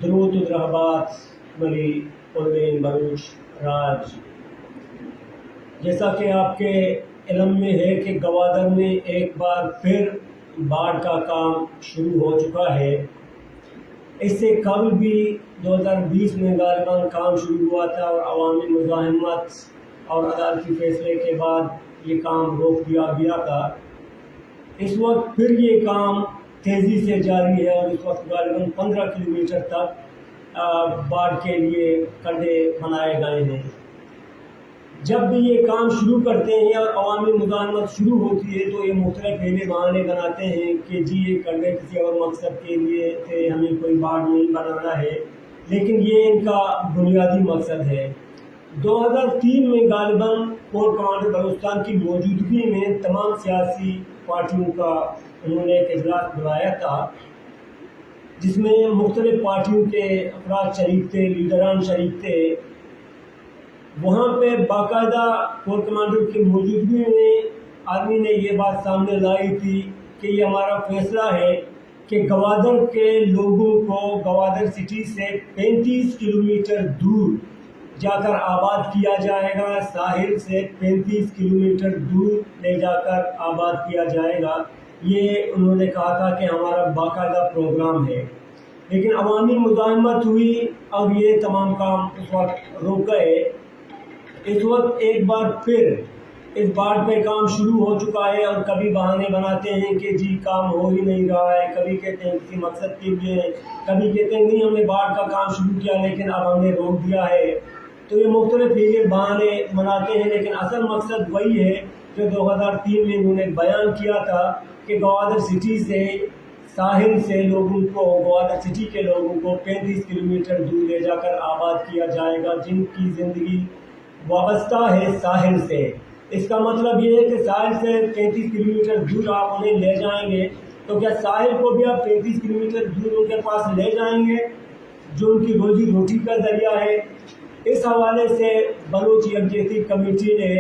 درود و درحبات ملی پروین بلوچ راج۔ جیسا کہ آپ کے علم میں ہے کہ گوادر میں ایک بار پھر باڑھ کا کام شروع ہو چکا ہے۔ اس سے قبل بھی 2020 میں غالباً کام شروع ہوا تھا اور عوامی مزاحمت اور عدالتی فیصلے کے بعد یہ کام روک دیا گیا تھا۔ اس وقت پھر یہ کام تیزی سے جاری ہے اور اس وقت غالباً 15 کلومیٹر تک باڑھ کے لیے کنڈے بنائے گئے ہیں۔ جب بھی یہ کام شروع کرتے ہیں اور عوامی مزاحمت شروع ہوتی ہے تو یہ مختلف ہیلے بہانے بناتے ہیں کہ جی یہ کنڈے کسی اور مقصد کے لیے تھے، ہمیں کوئی باڑھ نہیں بنانا ہے، لیکن یہ ان کا بنیادی مقصد ہے۔ 2003 میں غالباً کور کمانڈر بلوچستان کی موجودگی میں تمام سیاسی پارٹیوں کا انہوں نے ایک اجلاس بلایا تھا، جس میں مختلف پارٹیوں کے افراد شریک تھے، لیڈران شریک تھے۔ وہاں پہ باقاعدہ کور کمانڈر کی موجودگی میں آرمی نے یہ بات سامنے لائی تھی کہ یہ ہمارا فیصلہ ہے کہ گوادر کے لوگوں کو گوادر سٹی سے 35 کلومیٹر دور جا کر آباد کیا جائے گا، ساحل سے 35 کلومیٹر دور لے جا کر آباد کیا جائے گا۔ یہ انہوں نے کہا تھا کہ ہمارا باقاعدہ پروگرام ہے، لیکن عوامی مزاحمت ہوئی اور یہ تمام کام اس وقت رک گئے۔ اس وقت ایک بار پھر اس باڑھ پہ کام شروع ہو چکا ہے اور کبھی بہانے بناتے ہیں کہ جی کام ہو ہی نہیں رہا ہے، کبھی کہتے ہیں کسی مقصد کے لیے، کبھی کہتے ہیں نہیں ہم نے باڑھ کا کام شروع کیا لیکن اب ہم نے روک دیا ہے۔ تو یہ مختلف ہیلے بہانے بناتے ہیں، لیکن اصل مقصد وہی ہے جو 2003 میں انہوں نے بیان کیا تھا کہ گوادر سٹی سے ساحل سے لوگوں کو، گوادر سٹی کے لوگوں کو 35 کلومیٹر دور لے جا کر آباد کیا جائے گا، جن کی زندگی وابستہ ہے ساحل سے۔ اس کا مطلب یہ ہے کہ ساحل سے 35 کلومیٹر دور آپ انہیں لے جائیں گے تو کیا ساحل کو بھی آپ 35 کلومیٹر دور ان کے پاس لے جائیں گے جو ان کی روزی روٹی کا ذریعہ ہے؟ اس حوالے سے بلوچ یکجہتی کمیٹی نے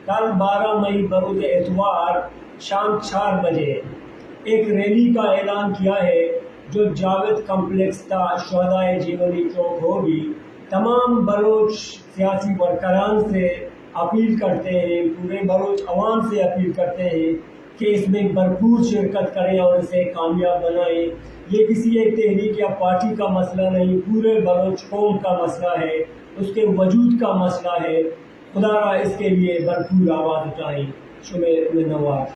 کل 12 مئی بروز اتوار شام 4 بجے ایک ریلی کا اعلان کیا ہے جو جاوید کمپلیکس تا شہدائے جیونی چوک ہوگی۔ تمام بلوچ سیاسی ورکران سے اپیل کرتے ہیں، پورے بلوچ عوام سے اپیل کرتے ہیں کہ اس میں بھرپور شرکت کریں اور اسے کامیاب بنائیں۔ یہ کسی ایک تحریک یا پارٹی کا مسئلہ نہیں، پورے بلوچ قوم کا مسئلہ ہے، اس کے وجود کا مسئلہ ہے۔ خدا را اس کے لیے بھرپور آواز اٹھائیں۔ شمیر نواز۔